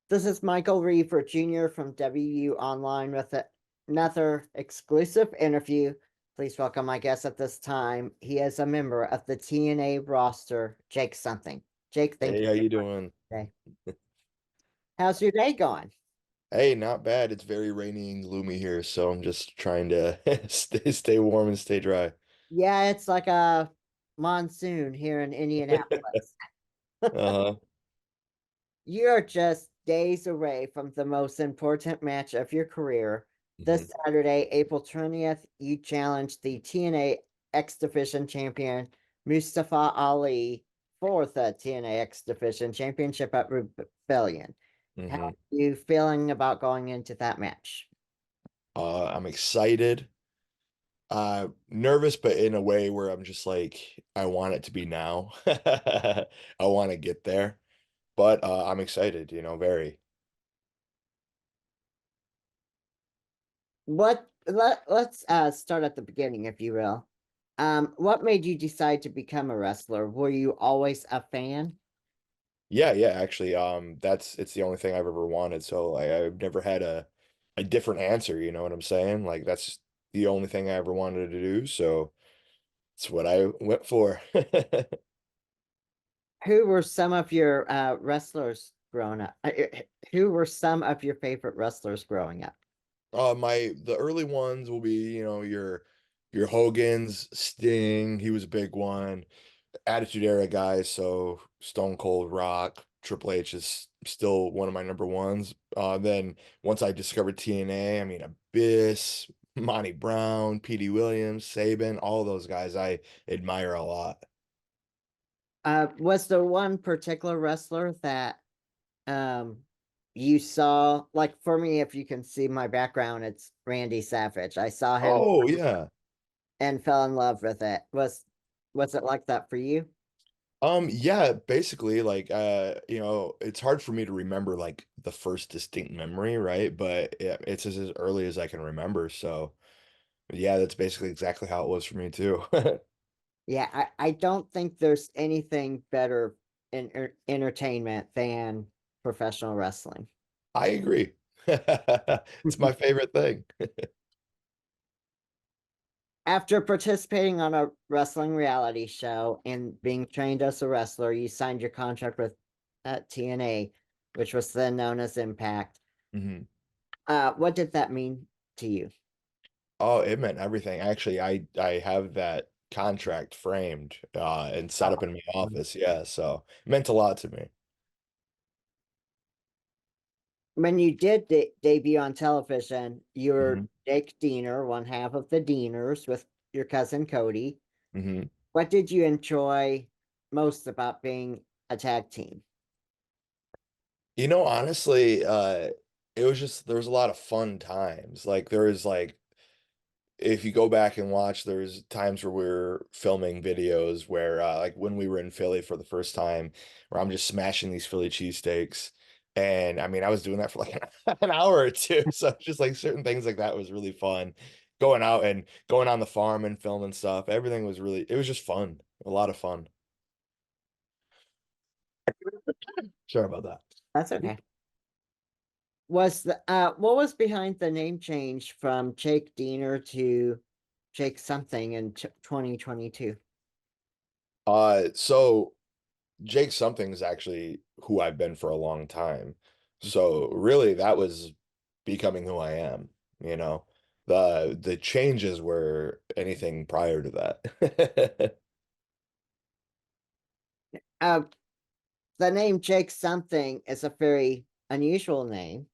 This is Michael Reefer Jr. from WU Online with another exclusive interview. Please welcome my guest at this time. He is a member of the TNA roster, Jake Something. Jake, thank Hey, you how for you doing? today. How's your day going? Hey, not bad. It's very rainy and gloomy here, so I'm just trying to stay warm and stay dry. Yeah, it's like a monsoon here in Indianapolis. Uh-huh. You're just days away from the most important match of your career. hmm This Saturday, April 20th, you challenge the TNA X Division champion Mustafa Ali for the TNA X Division Championship at Rebellion. How are hmm you feeling about going into that match? I'm excited. Nervous, but in a way where I'm just like, I want it to be now. I want to get there, but I'm excited, very. Let's start at the beginning, if you will. What made you decide to become a wrestler? Were you always a fan? Yeah, yeah, actually, it's the only thing I've ever wanted. So like, I've never had a different answer, you know what I'm saying? Like that's the only thing I ever wanted to do, so it's what I went for. Who were some of your wrestlers growing up? Who were some of your favorite wrestlers growing up? The early ones will be, your Hogan's, Sting, he was a big one. Attitude Era guys, so Stone Cold, Rock, Triple H is still one of my number ones. Then once I discovered TNA, I mean Abyss, Monty Brown, Petey Williams, Saban, all those guys I admire a lot. Was there one particular wrestler that um, you saw? Like for me, if you can see my background, it's Randy Savage. I saw him Oh yeah. and fell in love with it. Was it like that for you? Yeah, basically like it's hard for me to remember like the first distinct memory, right? But yeah, it's as early as I can remember. So yeah, that's basically exactly how it was for me too. Yeah, I don't think there's anything better in entertainment than professional wrestling. I agree. It's my favorite thing. After participating on a wrestling reality show and being trained as a wrestler, you signed your contract with TNA, which was then known as Impact. Mhm. What did that mean to you? Oh, it meant everything. Actually, I have that contract framed and set up in my office. Yeah, so it meant a lot to me. When you did debut on television, you were hmm Jake Diener, one half of the Dieners, with your cousin Cody. hmm What did you enjoy most about being a tag team? Honestly, it was just there was a lot of fun times. Like there was like if you go back and watch, there's times where we were filming videos where like when we were in Philly for the first time, where I'm just smashing these Philly cheesesteaks. And I mean, I was doing that for like an hour or two. So just like certain things like that was really fun. Going out and going on the farm and filming stuff. Everything was it was just fun. A lot of fun. Sorry about that. That's okay. Was the what was behind the name change from Jake Diener to Jake something in 2022? So Jake Something's actually who I've been for a long time. So really that was becoming who I am, you know. The changes were anything prior to that. Uh, the name Jake something is a very unusual name. Uh,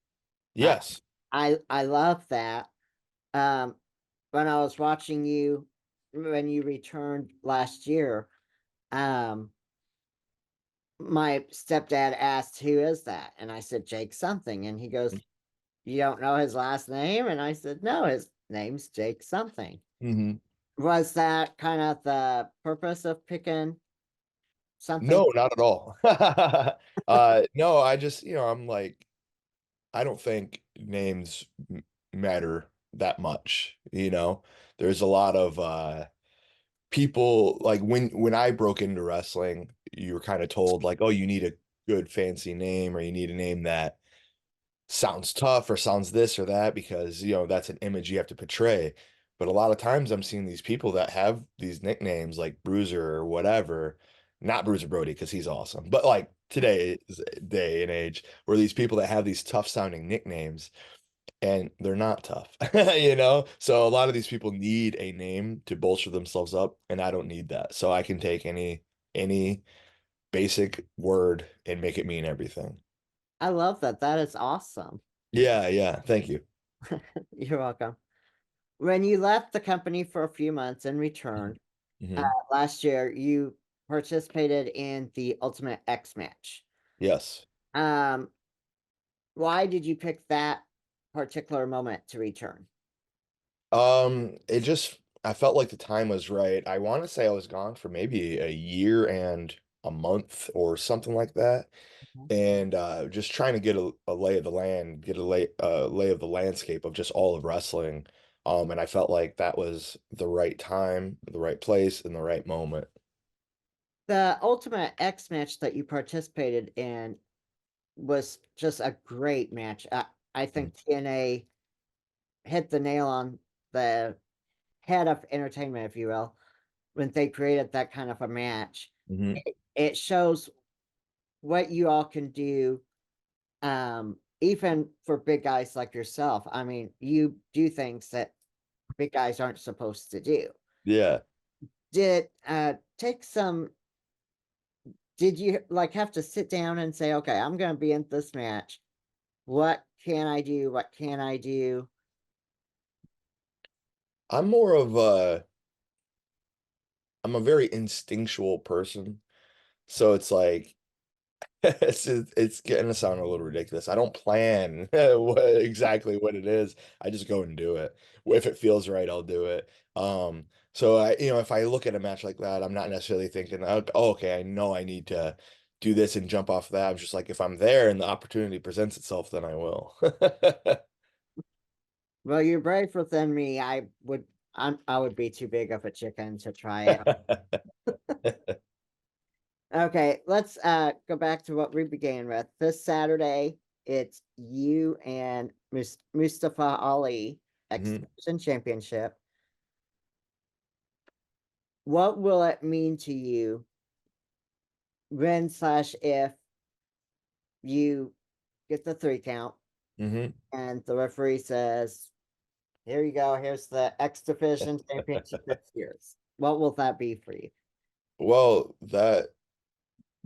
Yes. I love that. Um, when I was watching you when you returned last year, um, my stepdad asked, "Who is that?" And I said, "Jake something." And he goes, "You don't know his last name?" And I said, "No, his name's Jake something." hmm Was that kind of the purpose of picking something? No, not at all. No, I just, I'm like, I don't think names matter that much, you know. There's a lot of people like when I broke into wrestling, you were kind of told like, oh, you need a good fancy name or you need a name that sounds tough or sounds this or that because, that's an image you have to portray. But a lot of times I'm seeing these people that have these nicknames like Bruiser or whatever, not Bruiser Brody because he's awesome, but like today's day and age where these people that have these tough sounding nicknames and they're not tough, So a lot of these people need a name to bolster themselves up, and I don't need that. So I can take any basic word and make it mean everything. I love that. That is awesome. Yeah, yeah. Thank you. You're welcome. When you left the company for a few months and returned Hmm. last year, you participated in the Ultimate X match. Yes. Um, why did you pick that particular moment to return? It just I felt like the time was right. I want to say I was gone for maybe a year and a month or something like that. Mhm. And just trying to get a lay of the land, get a lay of the landscape of just all of wrestling. And I felt like that was the right time, the right place, and the right moment. The Ultimate X match that you participated in was just a great match. I think TNA hit the nail on the head of entertainment, if you will, when they created that kind of a match. Hmm. It shows what you all can do, even for big guys like yourself. I mean, you do things that big guys aren't supposed to do. Yeah. Did take some did you like have to sit down and say, okay, I'm gonna be in this match. What can I do? What can I do? I'm more of a I'm a very instinctual person. So it's like it's gonna sound a little ridiculous. I don't plan exactly what it is. I just go and do it. If it feels right, I'll do it. So if I look at a match like that, I'm not necessarily thinking, oh, okay, I know I need to do this and jump off that. I'm just like, if I'm there and the opportunity presents itself, then I will. Well, you're brave within me. I would be too big of a chicken to try it. Okay, let's go back to what we began with. This Saturday, it's you and Mustafa Ali X Mhm. Division Championship. What will it mean to you when slash if you get the 3 count Mhm. and the referee says, "Here you go. Here's the X Division Championship. It's yours." What will that be for you? Well, the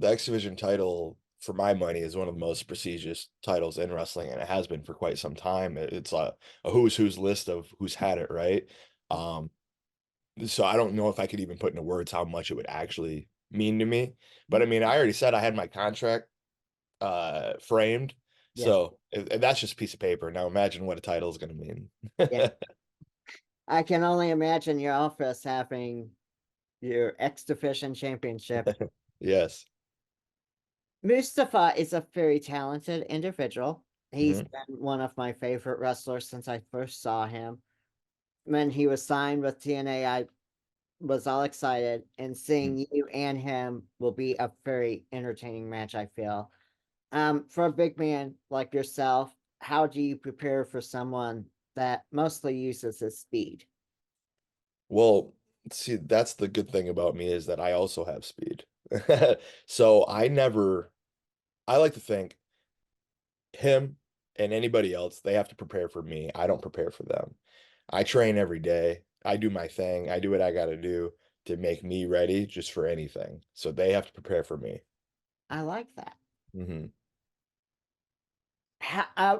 X Division title, for my money, is one of the most prestigious titles in wrestling, and it has been for quite some time. It's a who's who's list of who's had it, right? Um, so I don't know if I could even put into words how much it would actually mean to me. But I mean, I already said I had my contract framed, Yes. so if that's just a piece of paper. Now imagine what a title is going to mean. Yeah. I can only imagine your office having your X Division Championship. Yes. Mustafa is a very talented individual. He's Hmm. been one of my favorite wrestlers since I first saw him. When he was signed with TNA, I was all excited, and seeing you and him will be a very entertaining match, I feel. For a big man like yourself, how do you prepare for someone that mostly uses his speed? Well, see, that's the good thing about me is that I also have speed. So I like to think him and anybody else, they have to prepare for me. I don't prepare for them. I train every day. I do my thing. I do what I got to do to make me ready just for anything. So they have to prepare for me. I like that. Hmm.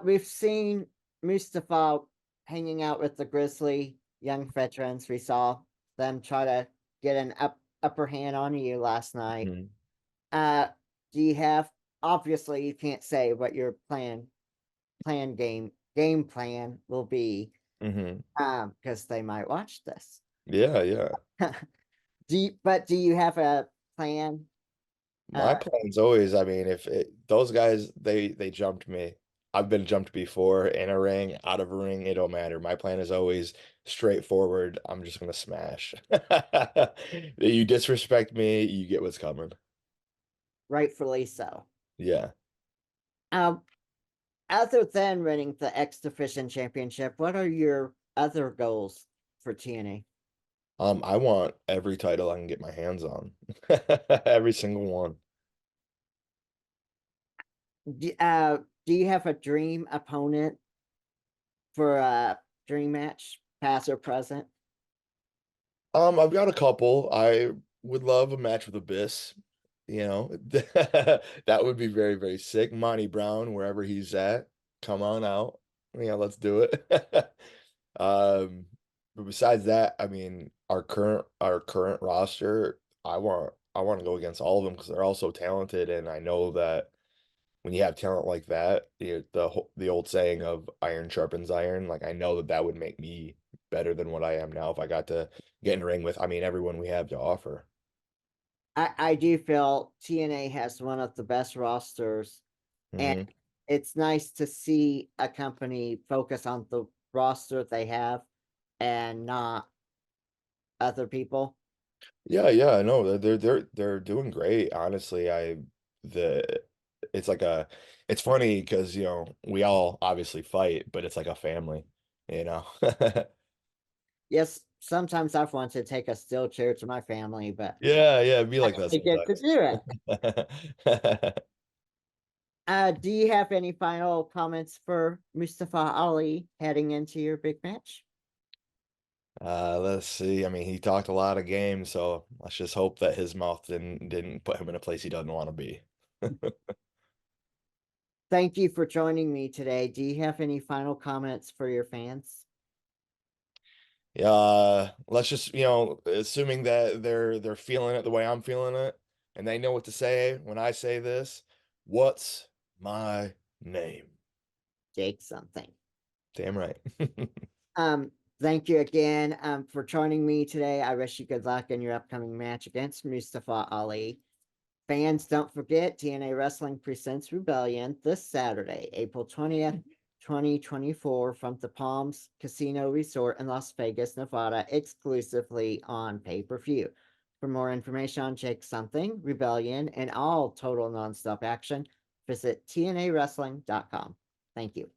We've seen Mustafa hanging out with the Grizzly young veterans. We saw them try to get an upper hand on you last night. Hmm. Uh, do you have? Obviously, you can't say what your game plan will be, Hmm. because they might watch this. Yeah, yeah. But do you have a plan? My plan's always, I mean, those guys they jumped me. I've been jumped before in a ring, out of a ring, it don't matter. My plan is always straightforward. I'm just gonna smash. You disrespect me, you get what's coming. Rightfully so. Yeah. Um, other than winning the X Division Championship, what are your other goals for TNA? I want every title I can get my hands on. Every single one. Do you have a dream opponent for a dream match, past or present? I've got a couple. I would love a match with Abyss. That would be very, very sick. Monty Brown, wherever he's at, come on out. Yeah, let's do it. Um, but besides that, I mean, our current roster, I want to go against all of them because they're all so talented, and I know that when you have talent like that, the old saying of iron sharpens iron, like I know that that would make me better than what I am now if I got to get in the ring with, I mean, everyone we have to offer. I do feel TNA has one of the best rosters, and Hmm. it's nice to see a company focus on the roster they have and not other people. Yeah, yeah, I know they're doing great. Honestly, the it's like a it's funny because we all obviously fight, but it's like a family, you know. Yes, sometimes I've wanted to take a steel chair to my family, but Yeah, yeah, it'd be I like that don't get to do it. sometimes. Do you have any final comments for Mustafa Ali heading into your big match? Let's see. I mean, he talked a lot of games, so let's just hope that his mouth didn't put him in a place he doesn't want to be. Thank you for joining me today. Do you have any final comments for your fans? Yeah, let's just, assuming that they're feeling it the way I'm feeling it, and they know what to say when I say this, what's my name? Jake something. Damn right. Um, thank you again for joining me today. I wish you good luck in your upcoming match against Mustafa Ali. Fans, don't forget TNA Wrestling presents Rebellion this Saturday, April 20th, 2024, from the Palms Casino Resort in Las Vegas, Nevada, exclusively on pay-per-view. For more information on Jake Something, Rebellion, and all Total Nonstop Action, visit TNAWrestling.com. Thank you.